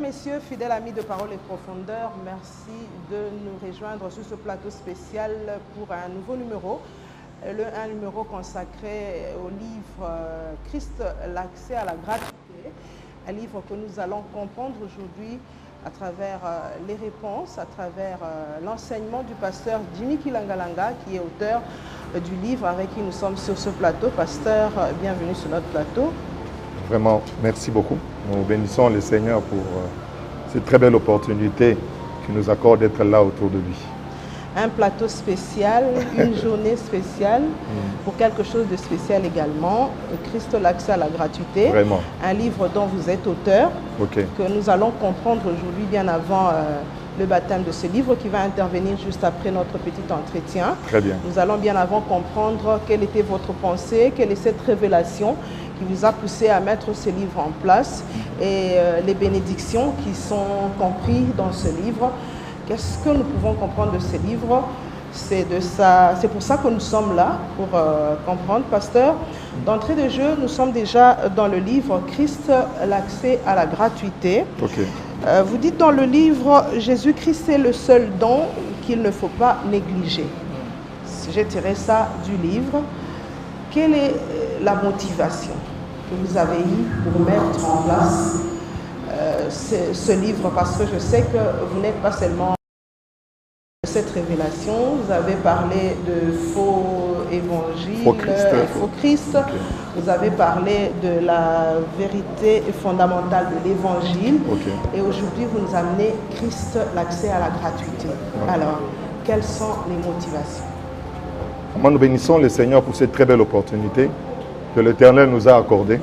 messieurs, fidèles amis de Parole et Profondeur, merci de nous rejoindre sur ce plateau spécial pour un nouveau numéro. Un numéro consacré au livre Christ, l'accès à la gratuité. Un livre que nous allons comprendre aujourd'hui à travers les réponses, à travers l'enseignement du pasteur Jimmy Kilangalanga, qui est auteur du livre avec qui nous sommes sur ce plateau. Pasteur, bienvenue sur notre plateau. Vraiment, merci beaucoup. Nous bénissons le Seigneur pour cette très belle opportunité qu'il nous accorde d'être là autour de lui. Un plateau spécial, une journée spéciale pour quelque chose de spécial également. Christ, l'accès à la gratuité. Vraiment. Un livre dont vous êtes auteur, que nous allons comprendre aujourd'hui bien avant le baptême de ce livre qui va intervenir juste après notre petit entretien. Très bien. Nous allons bien avant comprendre quelle était votre pensée, quelle est cette révélation qui vous a poussé à mettre ce livre en place et les bénédictions qui sont comprises dans ce livre. Qu'est-ce que nous pouvons comprendre de ce livre? C'est pour ça que nous sommes là, pour comprendre, pasteur. D'entrée de jeu, nous sommes déjà dans le livre Christ, l'accès à la gratuité. Vous dites dans le livre, Jésus-Christ est le seul don qu'il ne faut pas négliger. J'ai tiré ça du livre. Quelle est la motivation que vous avez eue pour mettre en place ce livre? Parce que je sais que vous n'êtes pas seulement de cette révélation, vous avez parlé de faux évangiles, faux Christ, vous avez parlé de la vérité fondamentale de l'évangile, et aujourd'hui vous nous amenez Christ, l'accès à la gratuité. Alors, quelles sont les motivations? Nous bénissons le Seigneur pour cette très belle opportunité que l'Éternel nous a accordée.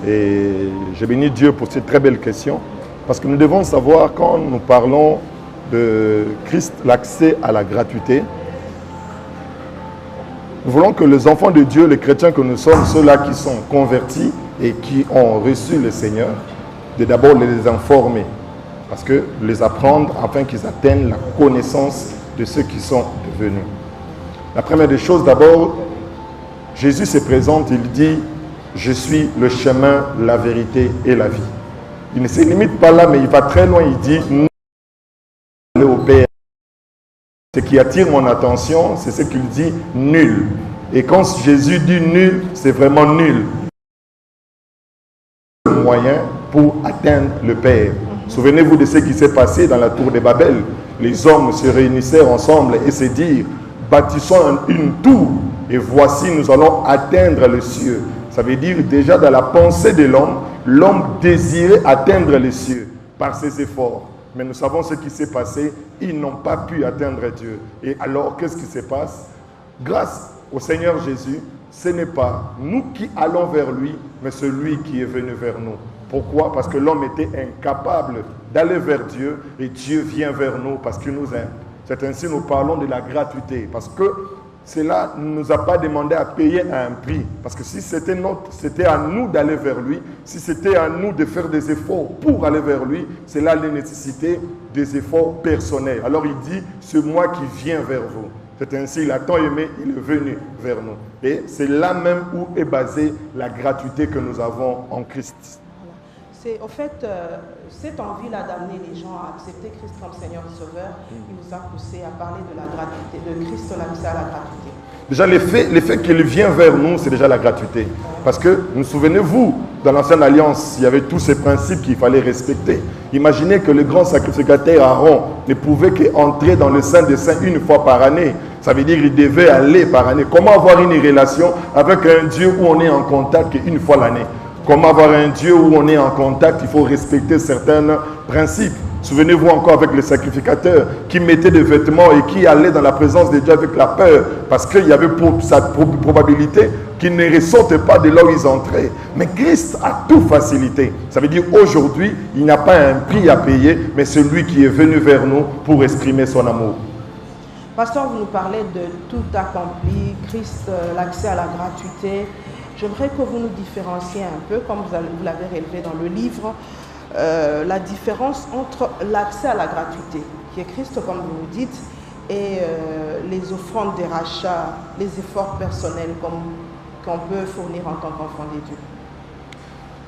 Et je bénis Dieu pour cette très belle question. Parce que nous devons savoir, quand nous parlons de Christ, l'accès à la gratuité, nous voulons que les enfants de Dieu, les chrétiens que nous sommes, ceux-là qui sont convertis et qui ont reçu le Seigneur, de d'abord les informer. Parce que les apprendre afin qu'ils atteignent la connaissance de ceux qui sont devenus. La première des choses, d'abord, Jésus se présente, il dit « Je suis le chemin, la vérité et la vie ». Il ne se limite pas là, mais il va très loin, il dit « Nous allons au Père ». Ce qui attire mon attention, c'est ce qu'il dit « nul ». Et quand Jésus dit « nul », c'est vraiment nul. Le moyen pour atteindre le Père. Souvenez-vous de ce qui s'est passé dans la tour de Babel. Les hommes se réunissaient ensemble et se dirent « Bâtissons une tour et voici nous allons atteindre les cieux ». Ça veut dire déjà dans la pensée de l'homme, l'homme désirait atteindre les cieux par ses efforts. Mais nous savons ce qui s'est passé, ils n'ont pas pu atteindre Dieu. Et alors qu'est-ce qui se passe? Grâce au Seigneur Jésus, ce n'est pas nous qui allons vers lui, mais celui qui est venu vers nous. Pourquoi? Parce que l'homme était incapable d'aller vers Dieu et Dieu vient vers nous parce qu'il nous aime. C'est ainsi que nous parlons de la gratuité, parce que cela ne nous a pas demandé à payer un prix. Parce que si c'était à nous d'aller vers lui, si c'était à nous de faire des efforts pour aller vers lui, cela allait nécessiter des efforts personnels. Alors il dit, c'est moi qui viens vers vous. C'est ainsi, il a tant aimé, il est venu vers nous. Et c'est là même où est basée la gratuité que nous avons en Christ. C'est au fait cette envie-là d'amener les gens à accepter Christ comme Seigneur et Sauveur qui nous a poussé à parler de la gratuité, de Christ, l'accès à la gratuité. Déjà, l'effet qu'il vient vers nous, c'est déjà la gratuité. Parce que, vous souvenez-vous, dans l'Ancienne Alliance, il y avait tous ces principes qu'il fallait respecter. Imaginez que le grand sacrificateur Aaron ne pouvait qu'entrer dans le Saint des Saints une fois par année. Ça veut dire qu'il devait aller par année. Comment avoir une relation avec un Dieu où on est en contact une fois l'année? Comment avoir un Dieu où on est en contact? Il faut respecter certains principes. Souvenez-vous encore avec les sacrificateurs qui mettaient des vêtements et qui allaient dans la présence de Dieu avec la peur parce qu'il y avait sa probabilité qu'ils ne ressortent pas de là où ils entraient. Mais Christ a tout facilité. Ça veut dire aujourd'hui, il n'y a pas un prix à payer, mais celui qui est venu vers nous pour exprimer son amour. Pasteur, vous nous parlez de tout accompli, Christ, l'accès à la gratuité. J'aimerais que vous nous différenciez un peu, comme vous l'avez relevé dans le livre, la différence entre l'accès à la gratuité, qui est Christ, comme vous nous dites, et les offrandes des rachats, les efforts personnels qu'on peut fournir en tant qu'enfant de Dieu.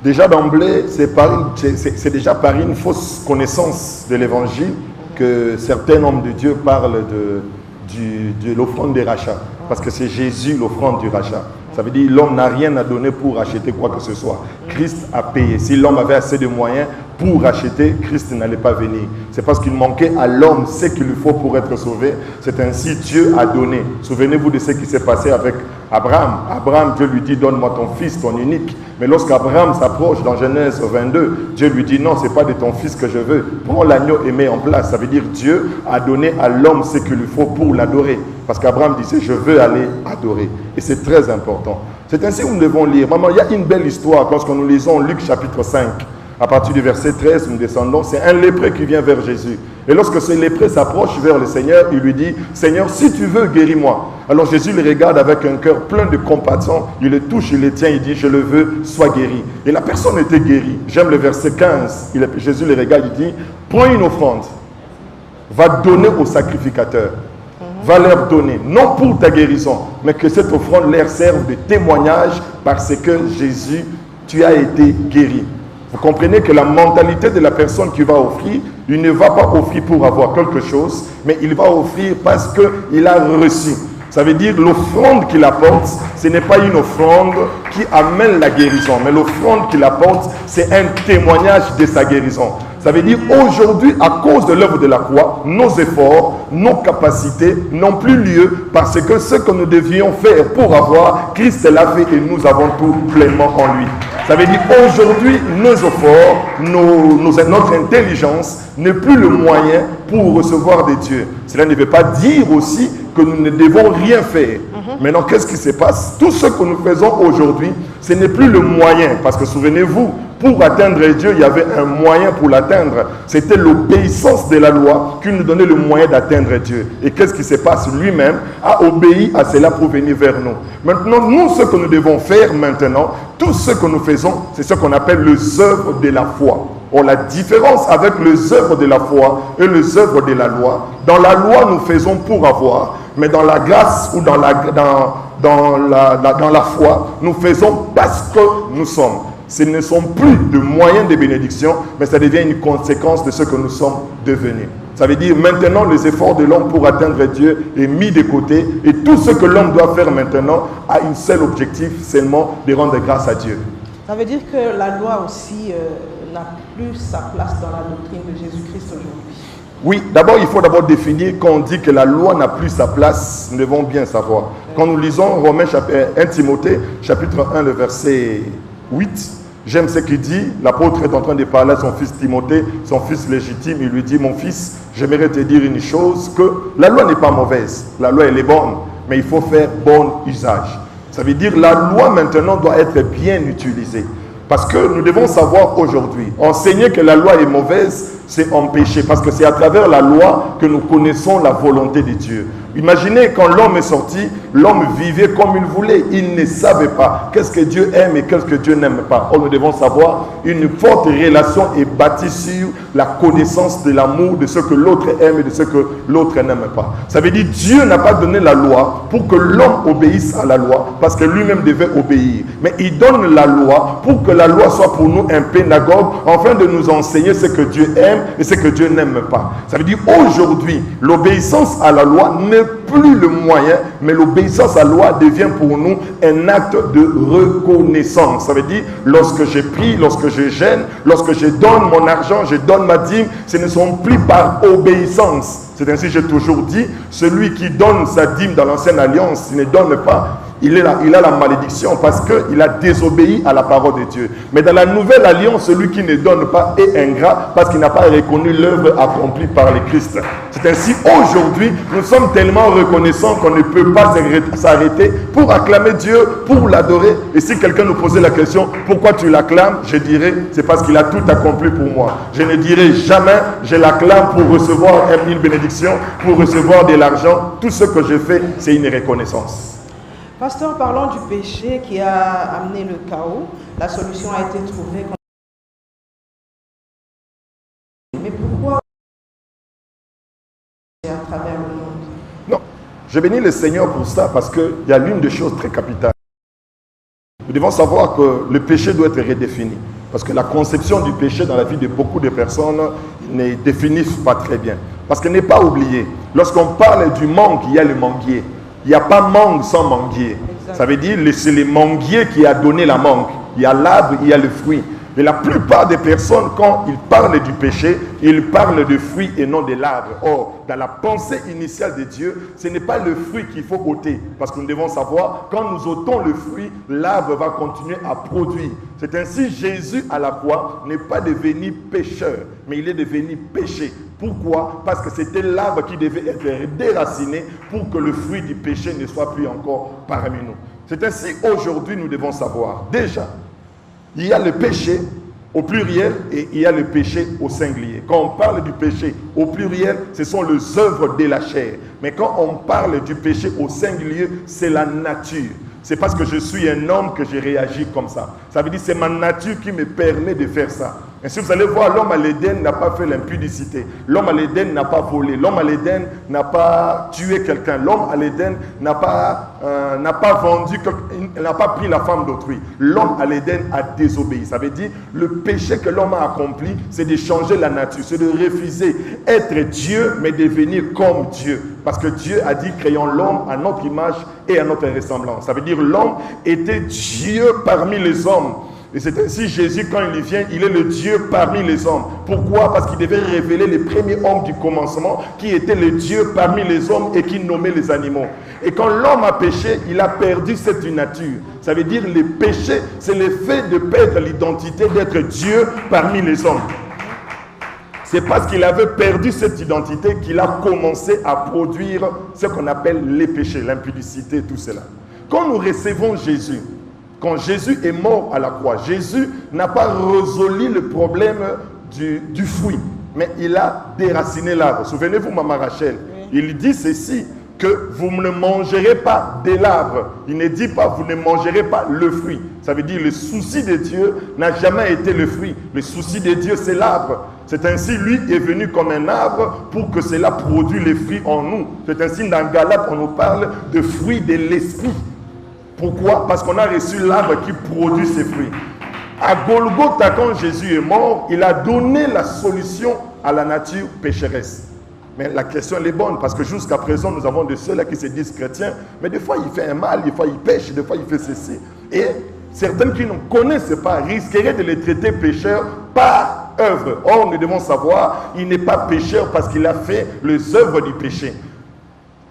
Déjà d'emblée, c'est déjà par une fausse connaissance de l'évangile que certains hommes de Dieu parlent de l'offrande des rachats. Parce que c'est Jésus l'offrande du rachat. Ça veut dire que l'homme n'a rien à donner pour acheter quoi que ce soit. Christ a payé. Si l'homme avait assez de moyens pour acheter, Christ n'allait pas venir. C'est parce qu'il manquait à l'homme ce qu'il lui faut pour être sauvé. C'est ainsi Dieu a donné. Souvenez-vous de ce qui s'est passé avec Abraham. Abraham, Dieu lui dit, donne-moi ton fils, ton unique. Mais lorsqu'Abraham s'approche dans Genèse 22, Dieu lui dit, non, ce n'est pas de ton fils que je veux. Prends l'agneau et mets en place. Ça veut dire Dieu a donné à l'homme ce qu'il lui faut pour l'adorer. Parce qu'Abraham disait, je veux aller adorer. Et c'est très important. C'est ainsi que nous devons lire. Maman, il y a une belle histoire lorsque nous lisons Luc chapitre 5. À partir du verset 13, nous descendons. C'est un lépreux qui vient vers Jésus. Et lorsque ce lépreux s'approche vers le Seigneur, il lui dit, Seigneur, si tu veux, guéris-moi. Alors Jésus le regarde avec un cœur plein de compassion. Il le touche, il le tient, il dit, je le veux, sois guéri. Et la personne était guérie. J'aime le verset 15. Jésus le regarde, il dit, prends une offrande. Va donner au sacrificateur. Va leur donner, non pour ta guérison, mais que cette offrande leur serve de témoignage parce que Jésus, tu as été guéri. Vous comprenez que la mentalité de la personne qui va offrir, il ne va pas offrir pour avoir quelque chose, mais il va offrir parce qu'il a reçu. Ça veut dire l'offrande qu'il apporte, ce n'est pas une offrande qui amène la guérison, mais l'offrande qu'il apporte, c'est un témoignage de sa guérison. Ça veut dire aujourd'hui, à cause de l'œuvre de la croix, nos efforts, nos capacités n'ont plus lieu parce que ce que nous devions faire pour avoir, Christ l'a fait et nous avons tout pleinement en lui. Ça veut dire aujourd'hui, nos efforts, notre intelligence n'est plus le moyen pour recevoir de Dieu. Cela ne veut pas dire aussi que nous ne devons rien faire. Maintenant, qu'est-ce qui se passe? Tout ce que nous faisons aujourd'hui, ce n'est plus le moyen. Parce que souvenez-vous, pour atteindre Dieu, il y avait un moyen pour l'atteindre. C'était l'obéissance de la loi qui nous donnait le moyen d'atteindre Dieu. Et qu'est-ce qui se passe? Lui-même a obéi à cela pour venir vers nous. Maintenant, nous, ce que nous devons faire maintenant, tout ce que nous faisons, c'est ce qu'on appelle les œuvres de la foi. Or, la différence avec les œuvres de la foi et les œuvres de la loi, dans la loi, nous faisons pour avoir, mais dans la grâce ou dans la foi, nous faisons parce que nous sommes. Ce ne sont plus de moyens de bénédiction, mais ça devient une conséquence de ce que nous sommes devenus. Ça veut dire maintenant les efforts de l'homme pour atteindre Dieu est mis de côté et tout ce que l'homme doit faire maintenant a un seul objectif, seulement de rendre grâce à Dieu. Ça veut dire que la loi aussi n'a plus sa place dans la doctrine de Jésus-Christ aujourd'hui. Oui, d'abord il faut définir quand on dit que la loi n'a plus sa place, nous devons bien savoir. Quand nous lisons Romains 1 Timothée chapitre 1 le verset 8, j'aime ce qu'il dit. L'apôtre est en train de parler à son fils Timothée, son fils légitime. Il lui dit, mon fils, j'aimerais te dire une chose, que la loi n'est pas mauvaise. La loi, elle est bonne, mais il faut faire bon usage. Ça veut dire la loi maintenant doit être bien utilisée. Parce que nous devons savoir aujourd'hui, enseigner que la loi est mauvaise, c'est en péché. Parce que c'est à travers la loi que nous connaissons la volonté de Dieu. Imaginez quand l'homme est sorti, l'homme vivait comme il voulait. Il ne savait pas qu'est-ce que Dieu aime et qu'est-ce que Dieu n'aime pas. Or, nous devons savoir, une forte relation est bâtie sur la connaissance de l'amour, de ce que l'autre aime et de ce que l'autre n'aime pas. Ça veut dire que Dieu n'a pas donné la loi pour que l'homme obéisse à la loi, parce que lui-même devait obéir. Mais il donne la loi pour que la loi soit pour nous un pédagogue, afin de nous enseigner ce que Dieu aime et ce que Dieu n'aime pas. Ça veut dire aujourd'hui, l'obéissance à la loi n'est plus le moyen, mais l'obéissance à la loi devient pour nous un acte de reconnaissance. Ça veut dire, lorsque je prie, lorsque je gêne, lorsque je donne mon argent, je donne ma dîme, ce ne sont plus par obéissance. C'est ainsi que j'ai toujours dit, celui qui donne sa dîme dans l'ancienne alliance, il ne donne pas, il a la malédiction parce qu'il a désobéi à la parole de Dieu. Mais dans la nouvelle alliance, celui qui ne donne pas est ingrat parce qu'il n'a pas reconnu l'œuvre accomplie par le Christ. C'est ainsi aujourd'hui, nous sommes tellement reconnaissants qu'on ne peut pas s'arrêter pour acclamer Dieu, pour l'adorer. Et si quelqu'un nous posait la question, pourquoi tu l'acclames? Je dirais, c'est parce qu'il a tout accompli pour moi. Je ne dirai jamais, je l'acclame pour recevoir une bénédiction, pour recevoir de l'argent. Tout ce que je fais, c'est une reconnaissance. Pasteur, parlons du péché qui a amené le chaos. La solution a été trouvée. Mais pourquoi à travers le monde? Non, je bénis le Seigneur pour ça parce qu'il y a l'une des choses très capitales. nous devons savoir que le péché doit être redéfini. Parce que la conception du péché dans la vie de beaucoup de personnes ne définissent pas très bien. Parce que n'est pas oublié, lorsqu'on parle du mangue, il y a le manguier. Il n'y a pas mangue sans manguier. Exactement. Ça veut dire que c'est le manguier qui a donné la mangue. Il y a l'arbre, il y a le fruit. Mais la plupart des personnes, quand ils parlent du péché, ils parlent de fruits et non de l'arbre. Or, dans la pensée initiale de Dieu, ce n'est pas le fruit qu'il faut ôter. Parce que nous devons savoir, quand nous ôtons le fruit, l'arbre va continuer à produire. C'est ainsi Jésus à la croix n'est pas devenu pécheur, mais il est devenu péché. Pourquoi? Parce que c'était l'arbre qui devait être déraciné pour que le fruit du péché ne soit plus encore parmi nous. C'est ainsi aujourd'hui nous devons savoir. Déjà, il y a le péché au pluriel et il y a le péché au singulier. Quand on parle du péché au pluriel, ce sont les œuvres de la chair. Mais quand on parle du péché au singulier, c'est la nature. C'est parce que je suis un homme que j'ai réagi comme ça. Ça veut dire que c'est ma nature qui me permet de faire ça. Et si vous allez voir, l'homme à l'Éden n'a pas fait l'impudicité. L'homme à l'Éden n'a pas volé. L'homme à l'Éden n'a pas tué quelqu'un. L'homme à l'Éden n'a pas vendu, n'a pas pris la femme d'autrui. L'homme à l'Éden a désobéi. Ça veut dire le péché que l'homme a accompli, c'est de changer la nature. C'est de refuser être Dieu, mais devenir comme Dieu. Parce que Dieu a dit, créons l'homme à notre image et à notre ressemblance. Ça veut dire l'homme était Dieu parmi les hommes. Et c'est ainsi Jésus, quand il vient, il est le Dieu parmi les hommes. Pourquoi? Parce qu'il devait révéler le premier homme du commencement, qui était le Dieu parmi les hommes et qui nommait les animaux. Et quand l'homme a péché, il a perdu cette nature. Ça veut dire le péché, c'est le fait de perdre l'identité d'être Dieu parmi les hommes. C'est parce qu'il avait perdu cette identité qu'il a commencé à produire ce qu'on appelle les péchés, l'impudicité, tout cela. Quand nous recevons Jésus, quand Jésus est mort à la croix, Jésus n'a pas résolu le problème du fruit, mais il a déraciné l'arbre. Souvenez-vous, Maman Rachel, il dit ceci, que vous ne mangerez pas de l'arbre. Il ne dit pas vous ne mangerez pas le fruit. Ça veut dire le souci de Dieu n'a jamais été le fruit. Le souci de Dieu, c'est l'arbre. C'est ainsi, lui est venu comme un arbre pour que cela produise les fruits en nous. C'est ainsi, dans Galates, on nous parle de fruits de l'esprit. Pourquoi? Parce qu'on a reçu l'arbre qui produit ses fruits. À Golgotha, quand Jésus est mort, il a donné la solution à la nature pécheresse. Mais la question elle est bonne, parce que jusqu'à présent, nous avons de ceux-là qui se disent chrétiens, mais des fois il fait un mal, des fois il pêche, des fois il fait ceci. Et certains qui ne connaissent pas risqueraient de les traiter pécheurs par œuvre. Or, nous devons savoir, il n'est pas pécheur parce qu'il a fait les œuvres du péché.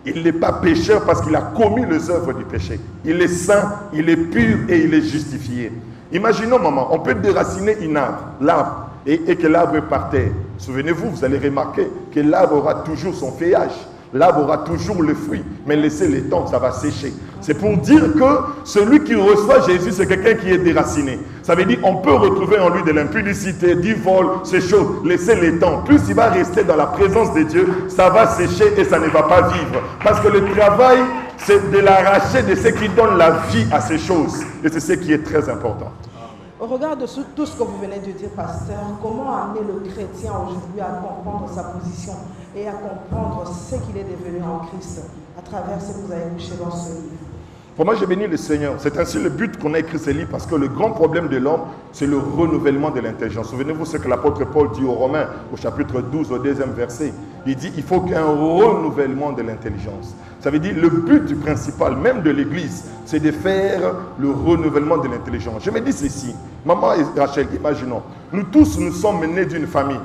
Il n'est pas pécheur parce qu'il a commis les œuvres du péché. Il est saint, il est pur et il est justifié. Imaginons, maman, on peut déraciner une arbre, l'arbre, et que l'arbre est par terre. Souvenez-vous, vous allez remarquer que l'arbre aura toujours son feuillage. L'arbre aura toujours le fruit, mais laissez le temps, ça va sécher. C'est pour dire que celui qui reçoit Jésus, c'est quelqu'un qui est déraciné. Ça veut dire qu'on peut retrouver en lui de l'impudicité, du vol, ces choses. Laissez le temps. Plus il va rester dans la présence de Dieu, ça va sécher et ça ne va pas vivre. Parce que le travail, c'est de l'arracher de ce qui donne la vie à ces choses. Et c'est ce qui est très important. Au regard de tout ce que vous venez de dire, pasteur, comment amener le chrétien aujourd'hui à comprendre sa position et à comprendre ce qu'il est devenu en Christ à travers ce que vous avez touché dans ce livre? Pour moi, j'ai béni le Seigneur. C'est ainsi le but qu'on a écrit ce livre, parce que le grand problème de l'homme, c'est le renouvellement de l'intelligence. Souvenez-vous ce que l'apôtre Paul dit aux Romains, au chapitre 12, au 2e verset. Il dit, il faut qu'un renouvellement de l'intelligence. Ça veut dire, le but principal, même de l'Église, c'est de faire le renouvellement de l'intelligence. Je me dis ceci, maman et Rachel, imaginons, nous tous, nous sommes nés d'une famille.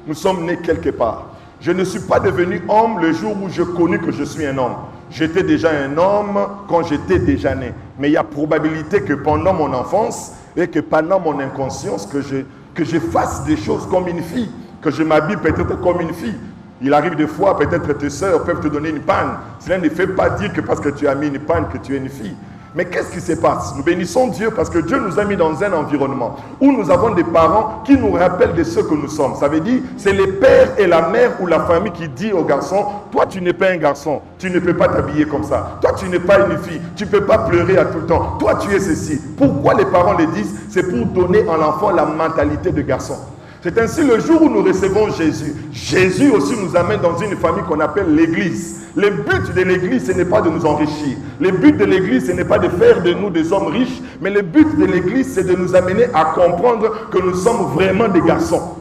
Nous sommes nés quelque part. Je ne suis pas devenu homme le jour où je connus que je suis un homme. J'étais déjà un homme quand j'étais déjà né. Mais il y a probabilité que pendant mon enfance et que pendant mon inconscience, que je fasse des choses comme une fille, que je m'habille peut-être comme une fille. Il arrive des fois, peut-être tes sœurs peuvent te donner une panne. Cela ne fait pas dire que parce que tu as mis une panne que tu es une fille. Mais qu'est-ce qui se passe? Nous bénissons Dieu parce que Dieu nous a mis dans un environnement où nous avons des parents qui nous rappellent de ce que nous sommes. Ça veut dire, c'est le père et la mère ou la famille qui dit au garçon, toi tu n'es pas un garçon, tu ne peux pas t'habiller comme ça. Toi tu n'es pas une fille, tu ne peux pas pleurer à tout le temps. Toi tu es ceci. Pourquoi les parents le disent? C'est pour donner à l'enfant la mentalité de garçon. C'est ainsi le jour où nous recevons Jésus. Jésus aussi nous amène dans une famille qu'on appelle l'Église. Le but de l'Église, ce n'est pas de nous enrichir. Le but de l'Église, ce n'est pas de faire de nous des hommes riches, mais le but de l'Église, c'est de nous amener à comprendre que nous sommes vraiment des garçons.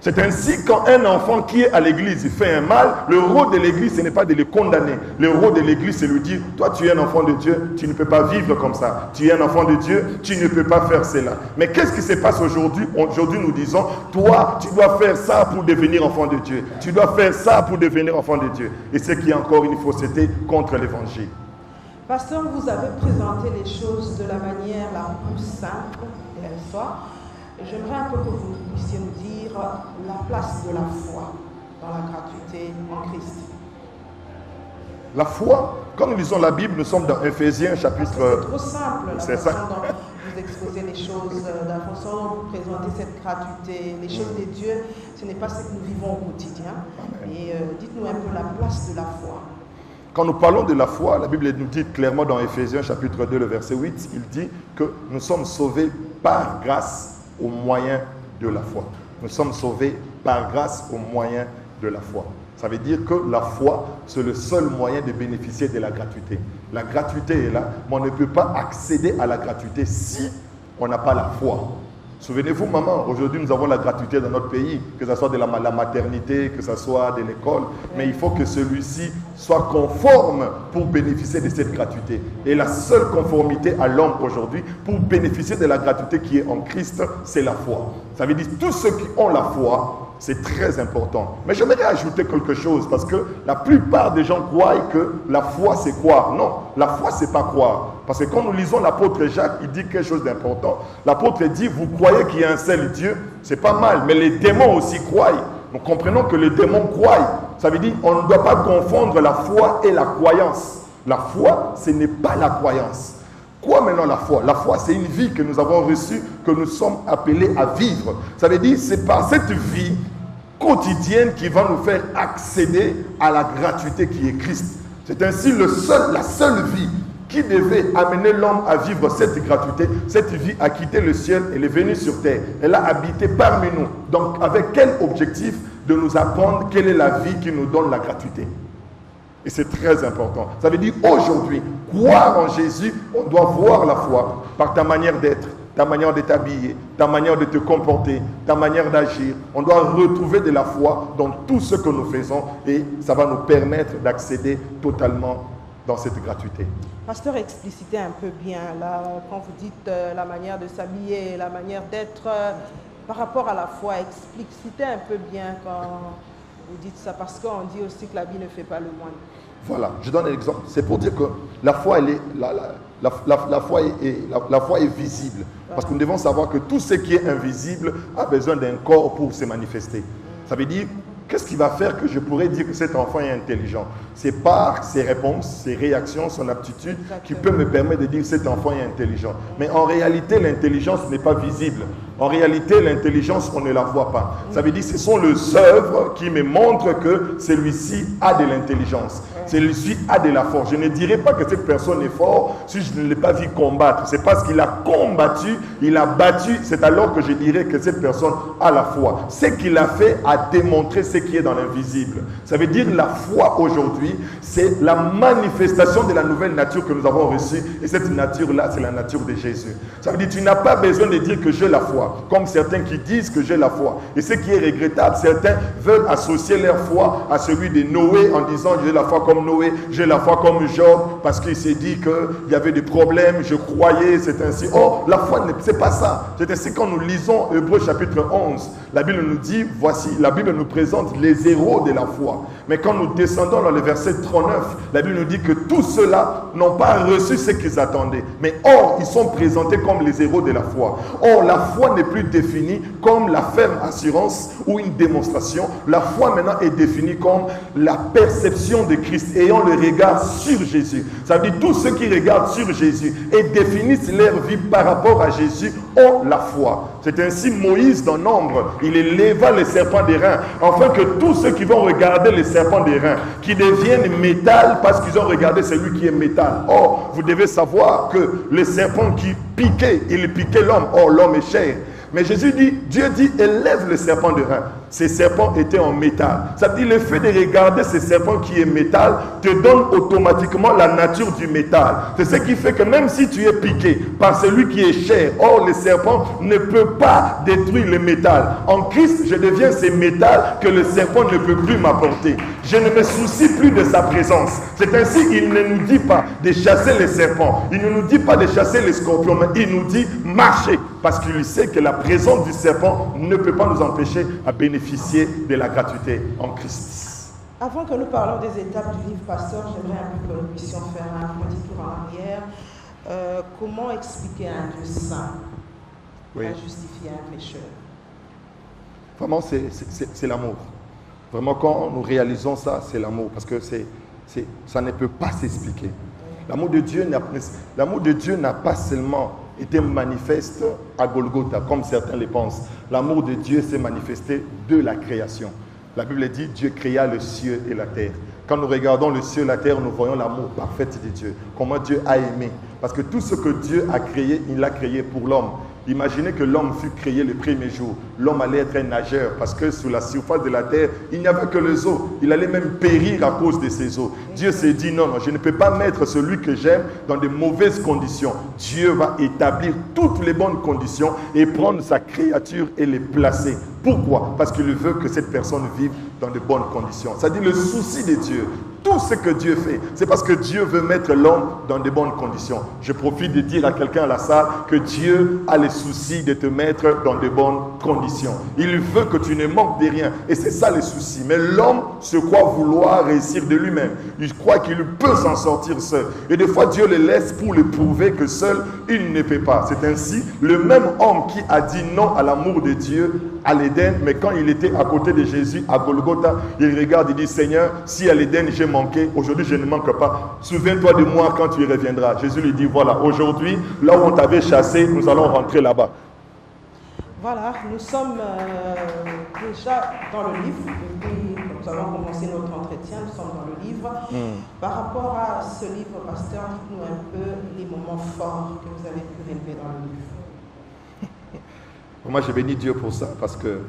C'est ainsi quand un enfant qui est à l'église fait un mal, le rôle de l'église, ce n'est pas de le condamner. Le rôle de l'église, c'est de lui dire, toi tu es un enfant de Dieu, tu ne peux pas vivre comme ça. Tu es un enfant de Dieu, tu ne peux pas faire cela. Mais qu'est-ce qui se passe aujourd'hui? Aujourd'hui, nous disons, toi, tu dois faire ça pour devenir enfant de Dieu. Tu dois faire ça pour devenir enfant de Dieu. Et c'est qu'il y a encore une fausseté contre l'évangile. Pasteur, vous avez présenté les choses de la manière la plus simple de l'histoire. J'aimerais un peu que vous puissiez nous dire la place de la foi dans la gratuité en Christ. La foi, quand nous lisons la Bible, nous sommes dans Éphésiens chapitre... C'est trop simple, la c'est façon ça. dont vous exposez les choses, la façon dont vous présentez cette gratuité, les choses de Dieu, ce n'est pas ce que nous vivons au quotidien. Et dites-nous un peu la place de la foi. Quand nous parlons de la foi, la Bible nous dit clairement dans Éphésiens chapitre 2, le verset 8, il dit que nous sommes sauvés par grâce au moyen de la foi. Nous sommes sauvés par grâce au moyen de la foi. Ça veut dire que la foi, c'est le seul moyen de bénéficier de la gratuité. La gratuité est là, mais on ne peut pas accéder à la gratuité si on n'a pas la foi. Souvenez-vous, maman, aujourd'hui nous avons la gratuité dans notre pays, que ce soit de la maternité, que ce soit de l'école, mais il faut que celui-ci soit conforme pour bénéficier de cette gratuité. Et la seule conformité à l'homme aujourd'hui pour bénéficier de la gratuité qui est en Christ, c'est la foi. Ça veut dire tous ceux qui ont la foi, c'est très important. Mais j'aimerais ajouter quelque chose parce que la plupart des gens croient que la foi c'est croire. Non, la foi c'est pas croire. Parce que quand nous lisons l'apôtre Jacques, il dit quelque chose d'important. L'apôtre dit, vous croyez qu'il y a un seul Dieu, c'est pas mal, mais les démons aussi croient. Nous comprenons que les démons croient. Ça veut dire qu'on ne doit pas confondre la foi et la croyance. La foi, ce n'est pas la croyance. Quoi maintenant la foi? La foi, c'est une vie que nous avons reçue, que nous sommes appelés à vivre. Ça veut dire c'est par cette vie quotidienne qui va nous faire accéder à la gratuité qui est Christ. C'est ainsi la seule vie qui devait amener l'homme à vivre cette gratuité. Cette vie a quitté le ciel, elle est venue sur terre. Elle a habité parmi nous. Donc avec quel objectif? De nous apprendre quelle est la vie qui nous donne la gratuité. Et c'est très important. Ça veut dire aujourd'hui, croire en Jésus, on doit voir la foi par ta manière d'être, ta manière de t'habiller, ta manière de te comporter, ta manière d'agir. On doit retrouver de la foi dans tout ce que nous faisons et ça va nous permettre d'accéder totalement dans cette gratuité. Pasteur, explicitez un peu bien là, quand vous dites la manière de s'habiller, la manière d'être par rapport à la foi, explicitez un peu bien quand vous dites ça, parce qu'on dit aussi que l'habit ne fait pas le moine. Voilà, je donne un exemple. C'est pour dire que la foi, la foi est visible. Parce que nous devons savoir que tout ce qui est invisible a besoin d'un corps pour se manifester. Ça veut dire, qu'est-ce qui va faire que je pourrais dire que cet enfant est intelligent? C'est par ses réponses, ses réactions, son aptitude qui peut me permettre de dire que cet enfant est intelligent. Mais en réalité, l'intelligence n'est pas visible. En réalité, l'intelligence, on ne la voit pas. Ça veut dire que ce sont les œuvres qui me montrent que celui-ci a de l'intelligence. Celui-ci a de la force. Je ne dirais pas que cette personne est forte si je ne l'ai pas vu combattre. C'est parce qu'il a combattu, il a battu. C'est alors que je dirais que cette personne a la foi. Ce qu'il a fait a démontré ce qui est dans l'invisible. Ça veut dire la foi aujourd'hui, c'est la manifestation de la nouvelle nature que nous avons reçue. Et cette nature-là, c'est la nature de Jésus. Ça veut dire que tu n'as pas besoin de dire que j'ai la foi. Comme certains qui disent que j'ai la foi. Et ce qui est regrettable, certains veulent associer leur foi à celui de Noé en disant j'ai la foi comme Noé, j'ai la foi comme Job, parce qu'il s'est dit qu'il y avait des problèmes, je croyais, c'est ainsi. Oh, la foi, c'est pas ça. C'est ainsi quand nous lisons Hébreux chapitre 11, la Bible nous dit, voici, la Bible nous présente les héros de la foi. Mais quand nous descendons dans le verset 39, la Bible nous dit que tous ceux-là n'ont pas reçu ce qu'ils attendaient. Mais or, ils sont présentés comme les héros de la foi. Or, la foi n'est plus définie comme la ferme assurance ou une démonstration. La foi maintenant est définie comme la perception de Christ ayant le regard sur Jésus. Ça veut dire tous ceux qui regardent sur Jésus et définissent leur vie par rapport à Jésus ont la foi. C'est ainsi Moïse dans Nombre, il éleva les serpents d'airain, afin que tous ceux qui vont regarder les serpents d'airain, qui deviennent métal parce qu'ils ont regardé celui qui est métal. Or, vous devez savoir que les serpents qui piquaient, ils piquaient l'homme. Or, l'homme est chair. Mais Jésus dit, Dieu dit, élève le serpent de rein. Ces serpents étaient en métal. Ça veut dire le fait de regarder ces serpents qui est métal te donne automatiquement la nature du métal. C'est ce qui fait que même si tu es piqué par celui qui est chair, or le serpent ne peut pas détruire le métal. En Christ, je deviens ce métal que le serpent ne peut plus m'apporter. Je ne me soucie plus de sa présence. C'est ainsi qu'il ne nous dit pas de chasser les serpents. Il ne nous dit pas de chasser les scorpions, mais il nous dit marcher. Parce qu'il sait que la présence du serpent ne peut pas nous empêcher à bénéficier de la gratuité en Christ. Avant que nous parlions des étapes du livre Pasteur, j'aimerais un peu que nous puissions faire un petit tour en arrière. Comment expliquer un Dieu saint à justifier un pécheur? Vraiment, c'est l'amour. Vraiment, quand nous réalisons ça, c'est l'amour. Parce que ça ne peut pas s'expliquer. L'amour de Dieu n'a pas seulement été manifeste à Golgotha, comme certains le pensent. L'amour de Dieu s'est manifesté de la création. La Bible dit, Dieu créa le ciel et la terre. Quand nous regardons le ciel et la terre, nous voyons l'amour parfait de Dieu. Comment Dieu a aimé. Parce que tout ce que Dieu a créé, il l'a créé pour l'homme. Imaginez que l'homme fut créé le premier jour. L'homme allait être un nageur parce que sur la surface de la terre, il n'y avait que les eaux. Il allait même périr à cause de ces eaux. Dieu s'est dit non, je ne peux pas mettre celui que j'aime dans de mauvaises conditions. Dieu va établir toutes les bonnes conditions et prendre sa créature et les placer. Pourquoi? Parce qu'il veut que cette personne vive dans de bonnes conditions. C'est-à-dire le souci de Dieu. Tout ce que Dieu fait, c'est parce que Dieu veut mettre l'homme dans de bonnes conditions. Je profite de dire à quelqu'un à la salle que Dieu a le souci de te mettre dans de bonnes conditions. Il veut que tu ne manques de rien. Et c'est ça le souci. Mais l'homme se croit vouloir réussir de lui-même. Il croit qu'il peut s'en sortir seul. Et des fois, Dieu le laisse pour le prouver que seul, il ne peut pas. C'est ainsi le même homme qui a dit non à l'amour de Dieu à l'Éden, mais quand il était à côté de Jésus à Golgotha, il regarde, il dit, Seigneur, si à l'Éden j'ai manqué, aujourd'hui je ne manque pas. Souviens-toi de moi quand tu y reviendras. Jésus lui dit, voilà, aujourd'hui, là où on t'avait chassé, nous allons rentrer là-bas. Voilà, nous sommes déjà dans le livre. Depuis que nous avons commencé notre entretien, nous sommes dans le livre. Par rapport à ce livre, pasteur, dites-nous un peu les moments forts que vous avez pu relever dans le livre. Moi, je bénis Dieu pour ça, parce que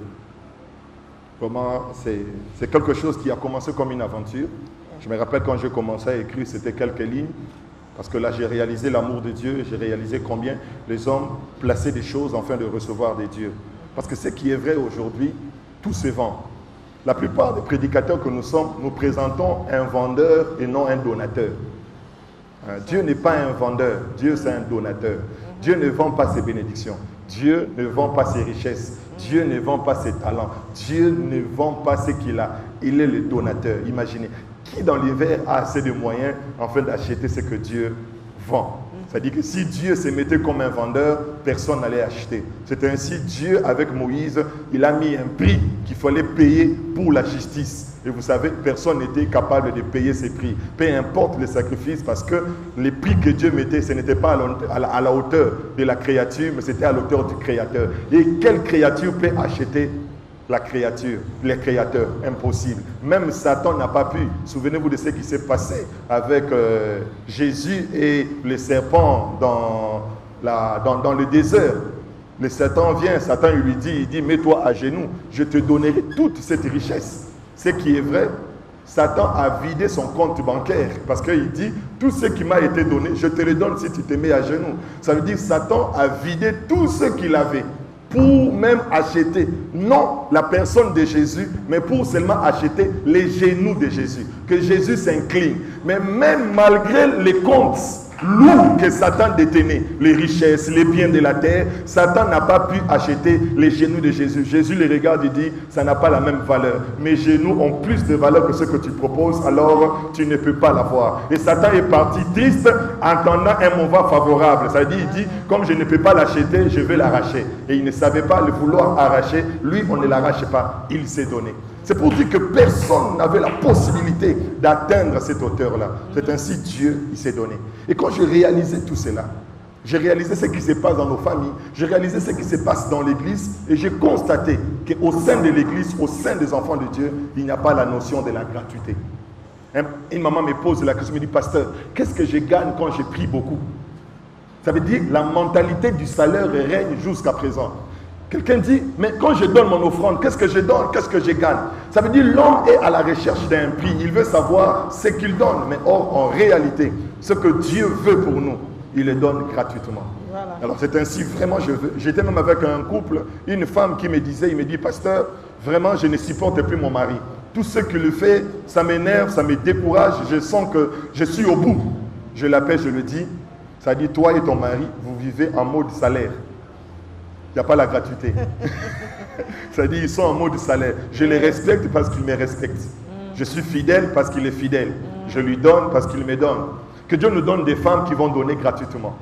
vraiment, c'est quelque chose qui a commencé comme une aventure. Je me rappelle quand j'ai commencé à écrire, c'était quelques lignes, parce que là, j'ai réalisé l'amour de Dieu, j'ai réalisé combien les hommes plaçaient des choses afin de recevoir des dieux. Parce que ce qui est vrai aujourd'hui, tout se vend. La plupart des prédicateurs que nous sommes, nous présentons un vendeur et non un donateur. Dieu n'est pas un vendeur, Dieu c'est un donateur. Dieu ne vend pas ses bénédictions. Dieu ne vend pas ses richesses. Dieu ne vend pas ses talents. Dieu ne vend pas ce qu'il a. Il est le donateur. Imaginez, qui dans l'hiver a assez de moyens afin d'acheter ce que Dieu vend? C'est-à-dire que si Dieu se mettait comme un vendeur, personne n'allait acheter. C'est ainsi Dieu, avec Moïse, il a mis un prix qu'il fallait payer pour la justice. Et vous savez, personne n'était capable de payer ces prix. Peu importe le sacrifice, parce que les prix que Dieu mettait, ce n'était pas à la hauteur de la créature, mais c'était à la hauteur du Créateur. Et quelle créature peut acheter la créature, les créateurs? Impossible. Même Satan n'a pas pu. Souvenez-vous de ce qui s'est passé avec Jésus et les serpents dans le désert. Le Satan vient, Satan lui dit, il dit, mets-toi à genoux, je te donnerai toute cette richesse. Ce qui est vrai, Satan a vidé son compte bancaire parce qu'il dit, tout ce qui m'a été donné, je te le donne si tu te mets à genoux. Ça veut dire Satan a vidé tout ce qu'il avait pour même acheter, non la personne de Jésus, mais pour seulement acheter les genoux de Jésus, que Jésus s'incline. Mais même malgré les comptes lourds que Satan détenait, les richesses, les biens de la terre, Satan n'a pas pu acheter les genoux de Jésus. Jésus les regarde et dit, ça n'a pas la même valeur. Mes genoux ont plus de valeur que ce que tu proposes, alors tu ne peux pas l'avoir. Et Satan est parti triste, entendant un moment favorable. Ça veut dire, il dit, comme je ne peux pas l'acheter, je vais l'arracher. Et il ne savait pas le vouloir arracher. Lui, on ne l'arrache pas. Il s'est donné. C'est pour dire que personne n'avait la possibilité d'atteindre cette hauteur-là. C'est ainsi Dieu, il s'est donné. Et quand j'ai réalisé tout cela, j'ai réalisé ce qui se passe dans nos familles, j'ai réalisé ce qui se passe dans l'église, et j'ai constaté qu'au sein de l'église, au sein des enfants de Dieu, il n'y a pas la notion de la gratuité. Une maman me pose la question, me dit, pasteur, qu'est-ce que je gagne quand je prie beaucoup? Ça veut dire la mentalité du salaire règne jusqu'à présent. Quelqu'un dit, mais quand je donne mon offrande, qu'est-ce que je donne? Qu'est-ce que je gagne? Ça veut dire l'homme est à la recherche d'un prix. Il veut savoir ce qu'il donne. Mais or, en réalité, ce que Dieu veut pour nous, il le donne gratuitement. Voilà. Alors c'est ainsi, vraiment, j'étais même avec un couple, une femme qui me disait, il me dit, pasteur, vraiment, je ne supporte plus mon mari. Tout ce qu'il fait, ça m'énerve, ça me décourage, je sens que je suis au bout. Je l'appelle, je le dis, ça dit, toi et ton mari, vous vivez en mode salaire. Il n'y a pas la gratuité. Ça dit, ils sont en mode salaire. Je les respecte parce qu'ils me respectent. Je suis fidèle parce qu'il est fidèle. Je lui donne parce qu'il me donne. Que Dieu nous donne des femmes qui vont donner gratuitement.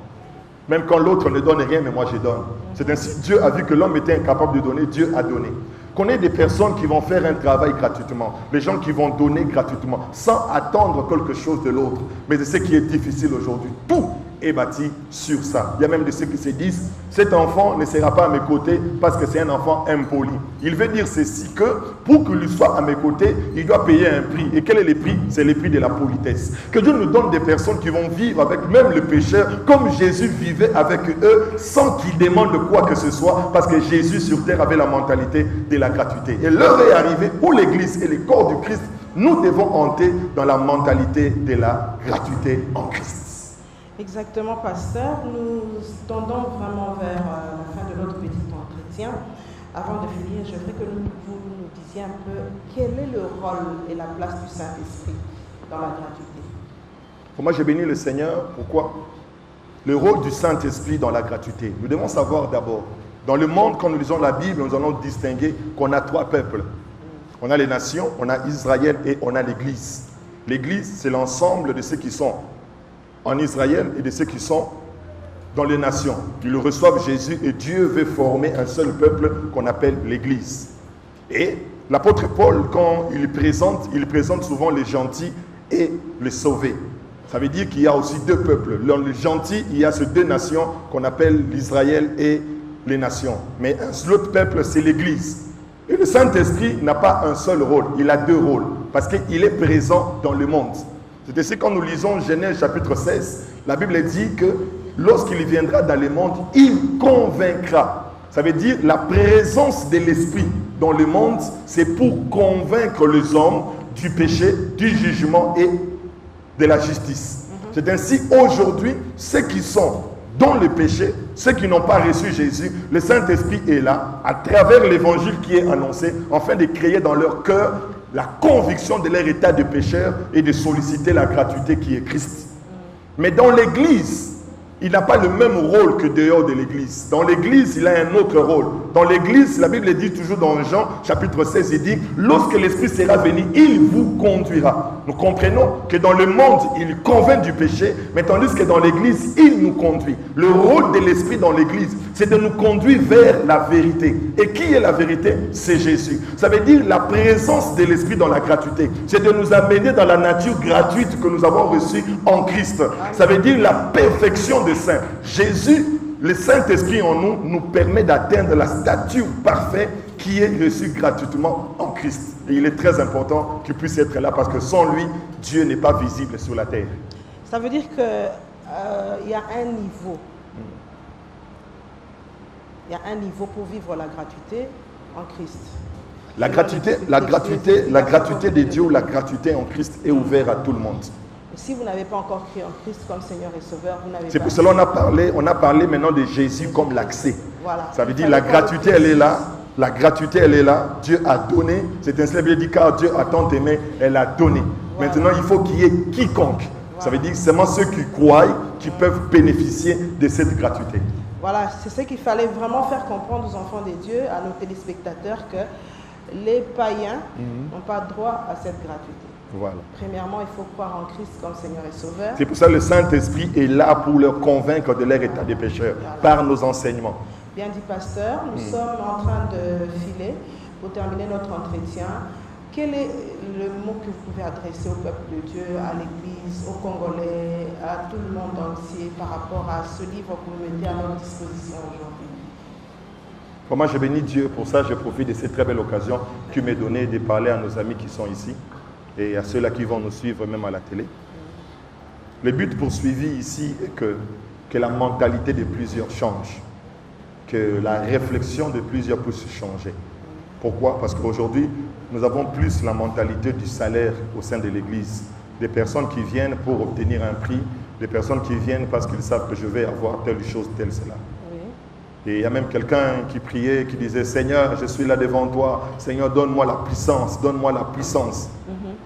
Même quand l'autre ne donne rien, mais moi je donne. C'est ainsi, Dieu a vu que l'homme était incapable de donner, Dieu a donné. Qu'on ait des personnes qui vont faire un travail gratuitement, les gens qui vont donner gratuitement, sans attendre quelque chose de l'autre. Mais c'est ce qui est difficile aujourd'hui. Tout est bâti sur ça. Il y a même de ceux qui se disent, cet enfant ne sera pas à mes côtés parce que c'est un enfant impoli. Il veut dire ceci, que pour qu'il soit à mes côtés, il doit payer un prix. Et quel est le prix? C'est le prix de la politesse. Que Dieu nous donne des personnes qui vont vivre avec même le pécheur, comme Jésus vivait avec eux, sans qu'ils demandent quoi que ce soit, parce que Jésus sur terre avait la mentalité de la gratuité. Et l'heure est arrivée où l'Église et le corps du Christ, nous devons entrer dans la mentalité de la gratuité en Christ. Exactement, pasteur. Nous tendons vraiment vers la fin de notre petit entretien. Avant de finir, je voudrais que vous nous disiez un peu quel est le rôle et la place du Saint-Esprit dans la gratuité. Pour moi, j'ai béni le Seigneur. Pourquoi? Le rôle du Saint-Esprit dans la gratuité. Nous devons savoir d'abord, dans le monde, quand nous lisons la Bible, nous allons distinguer qu'on a trois peuples. On a les nations, on a Israël et on a l'Église. L'Église, c'est l'ensemble de ceux qui sont en Israël et de ceux qui sont dans les nations. Ils reçoivent Jésus et Dieu veut former un seul peuple qu'on appelle l'Église. Et l'apôtre Paul, quand il présente souvent les gentils et les sauvés. Ça veut dire qu'il y a aussi deux peuples. Dans les gentils, il y a ces deux nations qu'on appelle l'Israël et les nations. Mais l'autre peuple, c'est l'Église. Et le Saint-Esprit n'a pas un seul rôle, il a deux rôles. Parce qu'il est présent dans le monde. C'est ainsi quand nous lisons Genèse chapitre 16, la Bible dit que lorsqu'il viendra dans le monde, il convaincra. Ça veut dire la présence de l'Esprit dans le monde, c'est pour convaincre les hommes du péché, du jugement et de la justice. C'est ainsi aujourd'hui, ceux qui sont dans le péché, ceux qui n'ont pas reçu Jésus, le Saint-Esprit est là, à travers l'évangile qui est annoncé, afin de créer dans leur cœur la conviction de leur état de pécheur et de solliciter la gratuité qui est Christ. Mais dans l'Église, il n'a pas le même rôle que dehors de l'Église. Dans l'Église, il a un autre rôle. Dans l'Église, la Bible dit toujours dans Jean chapitre 16, il dit, lorsque l'Esprit sera venu, il vous conduira. Nous comprenons que dans le monde, il convainc du péché, mais tandis que dans l'Église, il nous conduit. Le rôle de l'Esprit dans l'Église, c'est de nous conduire vers la vérité. Et qui est la vérité? C'est Jésus. Ça veut dire la présence de l'Esprit dans la gratuité. C'est de nous amener dans la nature gratuite que nous avons reçue en Christ. Ça veut dire la perfection de Saint. Jésus, le Saint-Esprit en nous, nous permet d'atteindre la stature parfaite qui est reçue gratuitement en Christ. Et il est très important qu'il puisse être là parce que sans lui, Dieu n'est pas visible sur la terre. Ça veut dire qu'il y a un niveau. Il y a un niveau pour vivre la gratuité en Christ. La gratuité de Dieu, la gratuité en Christ est ouverte à tout le monde. Et si vous n'avez pas encore cru en Christ comme Seigneur et Sauveur, vous n'avez pas... C'est pour cela qu'on a parlé maintenant de Jésus comme l'accès. Voilà. Ça veut dire la gratuité, elle est là. La gratuité, elle est là. Dieu a donné. C'est ainsi que dit, car Dieu a tant aimé, elle a donné. Voilà. Maintenant, il faut qu'il y ait quiconque. Voilà. Ça veut dire seulement ceux qui croient qui peuvent bénéficier de cette gratuité. Voilà, c'est ce qu'il fallait vraiment faire comprendre aux enfants de Dieu, à nos téléspectateurs, que les païens n'ont pas droit à cette gratuité. Voilà. Premièrement, il faut croire en Christ comme Seigneur et Sauveur. C'est pour ça que le Saint-Esprit est là pour leur convaincre de leur état de pécheur, par nos enseignements. Bien dit, pasteur. Nous sommes en train de filer pour terminer notre entretien. Quel est le mot que vous pouvez adresser au peuple de Dieu, à l'Église, aux Congolais, à tout le monde entier par rapport à ce livre que vous mettez à notre disposition aujourd'hui? Moi, je bénis Dieu pour ça. Je profite de cette très belle occasion qu'il m'est donnée de parler à nos amis qui sont ici et à ceux-là qui vont nous suivre même à la télé. Le but poursuivi ici est que la mentalité de plusieurs change. que la réflexion de plusieurs puisse changer. Pourquoi? Parce qu'aujourd'hui, nous avons plus la mentalité du salaire au sein de l'Église. Des personnes qui viennent pour obtenir un prix, des personnes qui viennent parce qu'ils savent que je vais avoir telle chose, telle, cela. Et il y a même quelqu'un qui priait, qui disait, Seigneur, je suis là devant toi. Seigneur, donne-moi la puissance, donne-moi la puissance.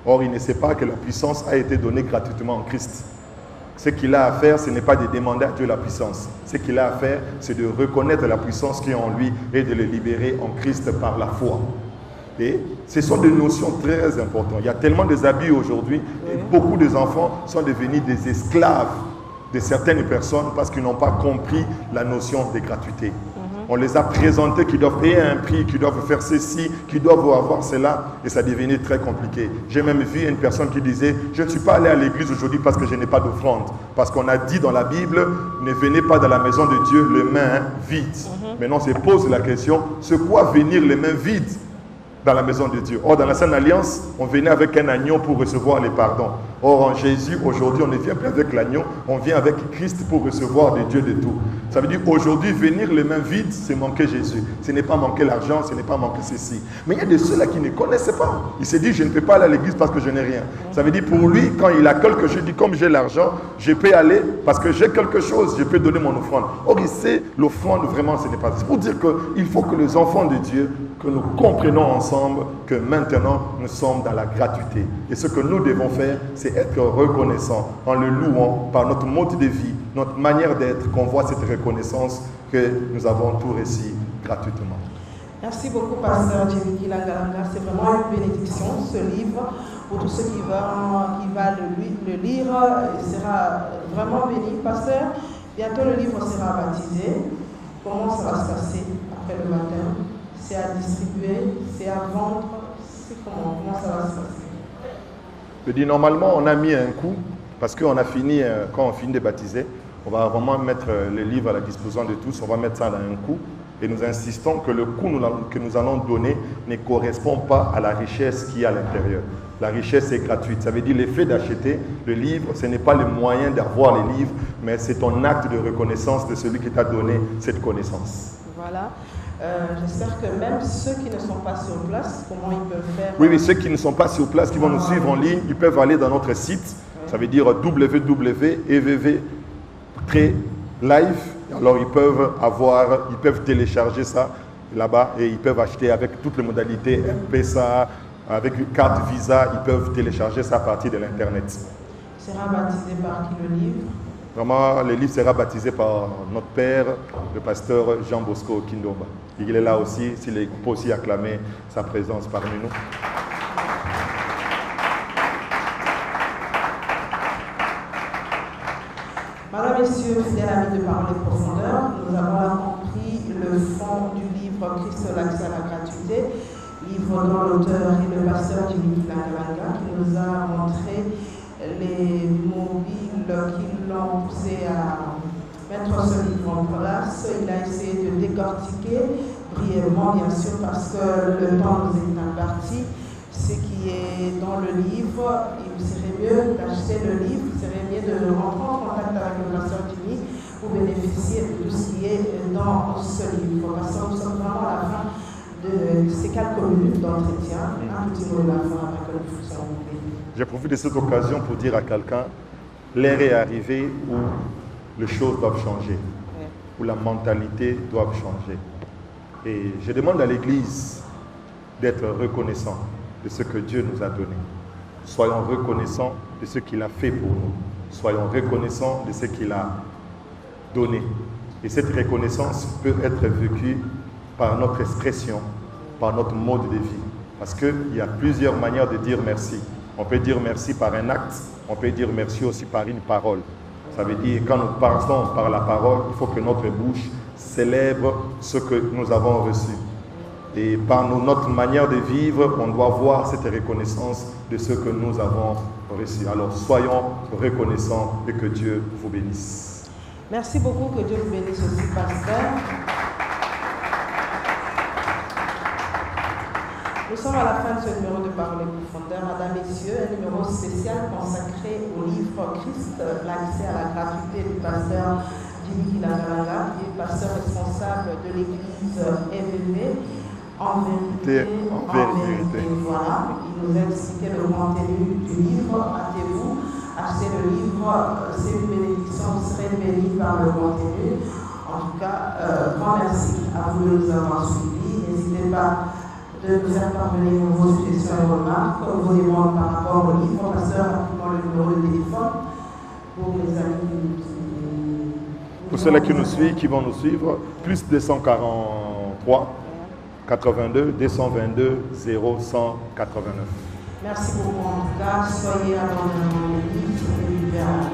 Or, il ne sait pas que la puissance a été donnée gratuitement en Christ. Ce qu'il a à faire, ce n'est pas de demander à Dieu la puissance. Ce qu'il a à faire, c'est de reconnaître la puissance qui est en lui et de le libérer en Christ par la foi. Et ce sont des notions très importantes. Il y a tellement de habits aujourd'hui et beaucoup d'enfants sont devenus des esclaves de certaines personnes parce qu'ils n'ont pas compris la notion de gratuité. On les a présentés qu'ils doivent payer un prix, qu'ils doivent faire ceci, qu'ils doivent avoir cela, et ça devenait très compliqué. J'ai même vu une personne qui disait, je ne suis pas allé à l'église aujourd'hui parce que je n'ai pas d'offrande. Parce qu'on a dit dans la Bible, ne venez pas dans la maison de Dieu les mains vides. Maintenant, on se pose la question, c'est quoi venir les mains vides dans la maison de Dieu? Or, dans la Sainte Alliance, on venait avec un agneau pour recevoir les pardons. Or, en Jésus, aujourd'hui, on ne vient plus avec l'agneau, on vient avec Christ pour recevoir de Dieu de tout. Ça veut dire, aujourd'hui, venir les mains vides, c'est manquer Jésus. Ce n'est pas manquer l'argent, ce n'est pas manquer ceci. Mais il y a de ceux-là qui ne connaissaient pas. Il s'est dit, je ne peux pas aller à l'église parce que je n'ai rien. Ça veut dire, pour lui, quand il a quelque chose, il dit, comme j'ai l'argent, je peux aller parce que j'ai quelque chose, je peux donner mon offrande. Or, il sait, l'offrande, vraiment, ce n'est pas ça. C'est pour dire qu'il faut que les enfants de Dieu, que nous comprenons ensemble que maintenant, nous sommes dans la gratuité. Et ce que nous devons faire, c'est être reconnaissants en le louant par notre mode de vie, notre manière d'être, qu'on voit cette reconnaissance que nous avons tout réussi gratuitement. Merci beaucoup, Pasteur Djemiki Langalanga. C'est vraiment une bénédiction, ce livre. Pour tous ceux qui vont le lire, il sera vraiment béni. Pasteur, bientôt le livre sera baptisé. Comment ça va se passer après le baptême? C'est à distribuer, c'est à vendre, c'est comment ça va se passer? Je dis, normalement, on a mis un coup, parce qu'on a fini, quand on finit de baptiser, on va vraiment mettre le livre à la disposition de tous, on va mettre ça dans un coup, et nous insistons que le coût que nous allons donner ne correspond pas à la richesse qu'il y a à l'intérieur. La richesse est gratuite. Ça veut dire l'effet d'acheter le livre, ce n'est pas le moyen d'avoir les livres, mais c'est ton acte de reconnaissance de celui qui t'a donné cette connaissance. Voilà. J'espère que même ceux qui ne sont pas sur place, comment ils peuvent faire? Oui, ceux qui ne sont pas sur place, qui vont nous suivre en ligne, ils peuvent aller dans notre site. Ça veut dire www.evv-live. Alors ils peuvent télécharger ça là-bas et ils peuvent acheter avec toutes les modalités M-Pesa, avec une carte Visa, ils peuvent télécharger ça à partir de l'Internet. Sera baptisé par qui le livre? Vraiment, le livre sera baptisé par notre père, le pasteur Jean Bosco Kindomba. Il est là aussi, s'il peut aussi acclamer sa présence parmi nous. Madame, Messieurs, fidèles amis de Parole et Profondeur, nous avons compris le fond du livre Christ l'accès à la gratuité, livre dont l'auteur est le pasteur Djemiki Langalanga, qui nous a montré les mobiles qui l'ont poussé à mettre ce livre en place. Il a essayé de décortiquer brièvement, bien sûr, parce que le temps nous est imparti. Ce qui est dans le livre, il serait mieux d'acheter le livre, il serait mieux de rentrer en contact avec le pasteur Jimmy pour bénéficier de tout ce qui est dans ce livre. Parce que nous sommes vraiment à la fin de ces quelques minutes d'entretien. Un petit mot de la fin avec le professeur. Je profite de cette occasion pour dire à quelqu'un, l'ère est arrivée où les choses doivent changer, où la mentalité doit changer. Et je demande à l'Église d'être reconnaissant de ce que Dieu nous a donné. Soyons reconnaissants de ce qu'il a fait pour nous. Soyons reconnaissants de ce qu'il a donné. Et cette reconnaissance peut être vécue par notre expression, par notre mode de vie. Parce qu'il y a plusieurs manières de dire merci. On peut dire merci par un acte, on peut dire merci aussi par une parole. Ça veut dire quand nous parlons par la parole, il faut que notre bouche célèbre ce que nous avons reçu. Et par notre manière de vivre, on doit voir cette reconnaissance de ce que nous avons reçu. Alors soyons reconnaissants et que Dieu vous bénisse. Merci beaucoup, que Dieu vous bénisse aussi, pasteur. Nous sommes à la fin de ce numéro de Parole et Profondeur. Mesdames, Messieurs, un numéro spécial consacré au livre Christ, l'accès à la gratuité du pasteur Sylvie Kilangalaga, qui est pasteur responsable de l'église EVV. En vérité, voilà. Il nous a expliqué le contenu du livre. Hâtez-vous, achetez le livre, c'est une bénédiction, vous serez bénis par le contenu. En tout cas, grand merci à vous de nous avoir suivis. N'hésitez pas de nous faire parvenir vos suggestions et remarques, vos demandes par rapport au livre. Pasteur, rapidement le numéro de téléphone pour les amis. Pour ceux-là qui nous suivent, qui vont nous suivre, plus 243 82 222 0189. Merci beaucoup en tout cas. Soyez abondamment bénis et libérés.